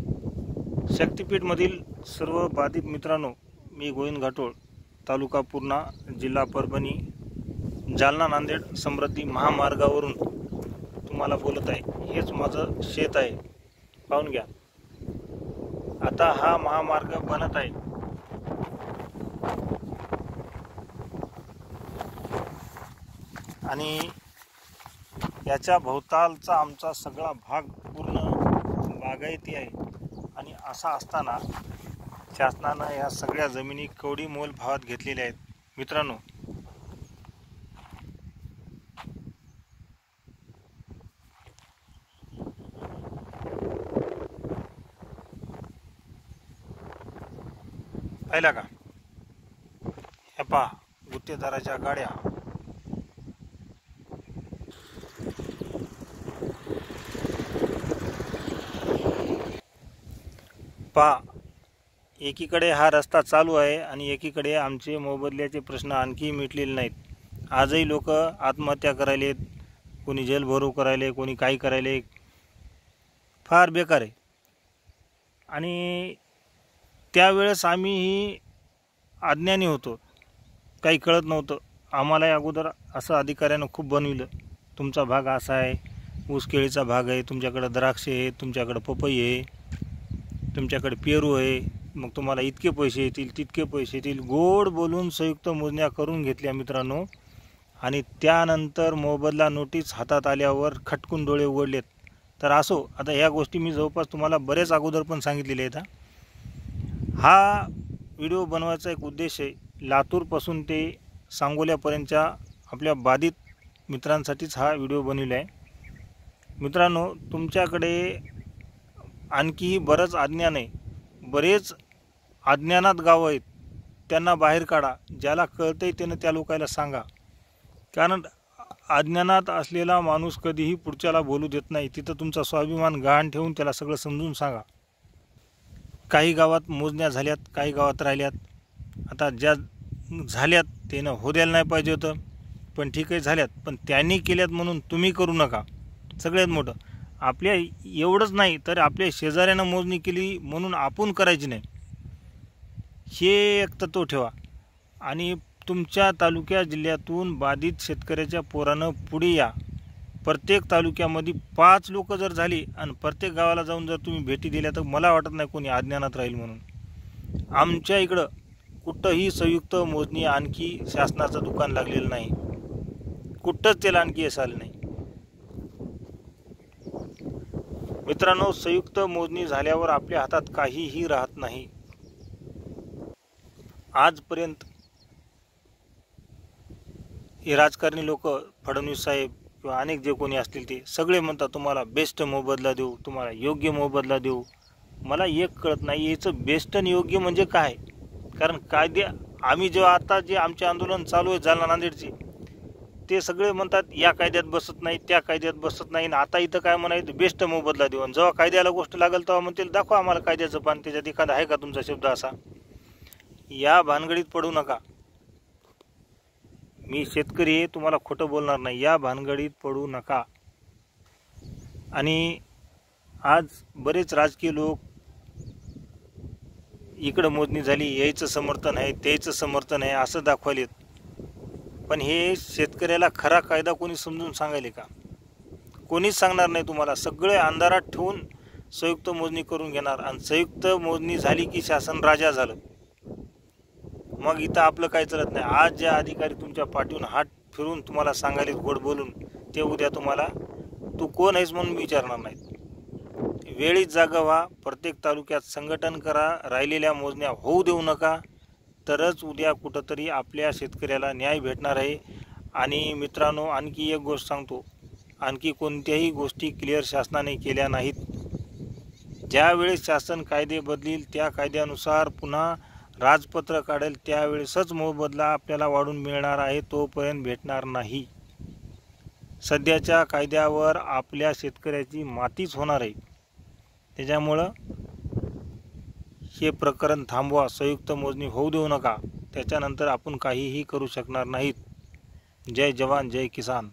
शक्तीपीठमधील सर्व बाधित मित्रांनो, मी गोविंद घाटोळ, तालुका पूर्णा, जिल्हा परभणी, जालना नांदेड समृद्धी महामार्गावरून तुम्हाला बोलत आहे। हेच माझं शेत आहे, पाहून घ्या। आता हा महामार्ग बनत आहे। आणि याच्या भोवतालचा आमचा सगळा भाग पूर्ण बागायती आहे। आणि असा असताना शासनानं या सगळ्या जमिनी कवडी मोल भावात घेतलेल्या आहेत मित्रांनो। पाहिला का? हे पहा, गुत्तेदाराच्या गाड्या। पहा, एकीकडे हा रस्ता चालू आहे आणि एकीकडे आमचे मोबदल्याचे प्रश्न आणखी मिटलेले नाहीत। आजही लोक आत्महत्या करायलेत, कोणी जेल भरू करायले, कोणी काही करायले। फार बेकार आहे। आणि त्यावेळेस आम्हीही अज्ञानी होतो, काही कळत नव्हतं। आम्हाला अगोदर असं अधिकाऱ्यानं खूप बनविलं, तुमचा भाग असा आहे, ऊस केळीचा भाग आहे, तुमच्याकडे द्राक्षे आहे, तुमच्याकडे पपई आहे, तुमच्याकडे पेरू आहे, मग तुम्हाला इतके पैसे येतील, तितके पैसे येतील, गोड बोलून संयुक्त मोजण्या करून घेतल्या मित्रांनो। आणि त्यानंतर मोबदला नोटीस हातात आल्यावर खटकून डोळे उघडलेत। तर असो, आता ह्या गोष्टी मी जवळपास तुम्हाला बरेच अगोदर पण सांगितलेले आहेत। हा व्हिडिओ बनवायचा एक उद्देश आहे, लातूरपासून ते सांगोल्यापर्यंतच्या आपल्या बाधित मित्रांसाठीच हा व्हिडिओ बनविला आहे मित्रांनो। तुमच्याकडे आणखी बरंच अज्ञान आहे, बरेच अज्ञानात गावं आहेत, त्यांना बाहेर काढा। ज्याला कळतंय त्यानं त्या लोकांना सांगा, कारण अज्ञानात असलेला माणूस कधीही पुढच्याला बोलू देत नाही। तिथं तुमचा स्वाभिमान गहाण ठेवून त्याला सगळं समजून सांगा। काही गावात मोजण्या झाल्यात, काही गावात राहिल्यात। आता ज्या झाल्यात त्यानं हो द्यायला नाही पाहिजे होतं, पण ठीक आहे झाल्यात, पण त्यांनी केल्यात म्हणून तुम्ही करू नका। सगळ्यात मोठं आपल्या एवढंच नाही तर आपल्या शेजाऱ्यानं मोजणी केली म्हणून आपण करायची नाही, हे एक तत्व ठेवा। आणि तुमच्या तालुक्या जिल्ह्यातून बाधित शेतकऱ्याच्या पोरानं पुढे या। प्रत्येक तालुक्यामध्ये 5 लोक जर झाली आणि प्रत्येक गावाला जाऊन जर तुम्ही भेटी दिल्या तर मला वाटत नाही कोणी अज्ञानात राहील म्हणून। आमच्या इकडं कुठंही संयुक्त मोजणी आणखी शासनाचं दुकान लागलेलं नाही, कुठंच त्याला आणखी यश आलं नाही मित्रांनो। संयुक्त मोजणी झाल्यावर आपल्या हातात काहीही राहत नाही। आजपर्यंत हे राजकारणी लोक, फडणवीस साहेब किंवा अनेक जे कोणी असतील ते सगळे म्हणतात तुम्हाला बेस्ट मोबदला देऊ, तुम्हाला योग्य मोबदला देऊ। मला एक कळत नाही याचं बेस्ट आणि योग्य म्हणजे काय। कारण कायदे आम्ही जेव्हा आता जे आमचे आंदोलन चालू आहे जालना नांदेडचे, ते सगळे म्हणतात या कायद्यात बसत नाही, त्या कायद्यात बसत नाही। आणि आता इथं काय म्हणायचं बेस्ट मोबदला देऊ, आणि जेव्हा कायद्याला गोष्ट लागेल तेव्हा म्हणतील दाखवा आम्हाला कायद्याचं पान, त्याच्यात एखादा आहे का तुमचा शब्द असा। या भानगडीत पडू नका। मी शेतकरी आहे, तुम्हाला खोटं बोलणार नाही, या भानगडीत पडू नका। आणि आज बरेच राजकीय लोक इकडं मोजणी झाली यायचं समर्थन आहे, त्याचं समर्थन आहे असं दाखवायलेत, पण हे शेतकऱ्याला खरा कायदा कोणी समजून सांगायले का? कोणीच सांगणार नाही तुम्हाला। सगळे अंधारात ठेवून संयुक्त मोजणी करून घेणार, आणि संयुक्त मोजणी झाली की शासन राजा झालं, मग इथं आपलं काही चालत नाही। आज ज्या अधिकारी तुमच्या पाठीवरून हात फिरून तुम्हाला सांगायले गोड बोलून, ते उद्या तुम्हाला तू कोण आहेस म्हणून विचारणार नाहीत। वेळीच जागा व्हा, प्रत्येक तालुक्यात संघटन करा, राहिलेल्या मोजण्या होऊ देऊ नका, तरच उद्या कुठंतरी आपल्या शेतकऱ्याला न्याय भेटणार आहे। आणि मित्रांनो, आणखी एक गोष्ट सांगतो, आणखी कोणत्याही गोष्टी क्लिअर शासनाने केल्या नाहीत। ज्यावेळेस शासन कायदे बदलील त्या कायद्यानुसार पुन्हा राजपत्र काढेल त्यावेळेसच मोबदला आपल्याला वाढून मिळणार आहे, तोपर्यंत भेटणार नाही। सध्याच्या कायद्यावर आपल्या शेतकऱ्याची मातीच होणार आहे। त्याच्यामुळं हे प्रकरण थांबवा, संयुक्त मोजणी होऊ देऊ नका, त्याच्यानंतर आपण काहीही करू शकणार नाहीत। जय जवान जय किसान।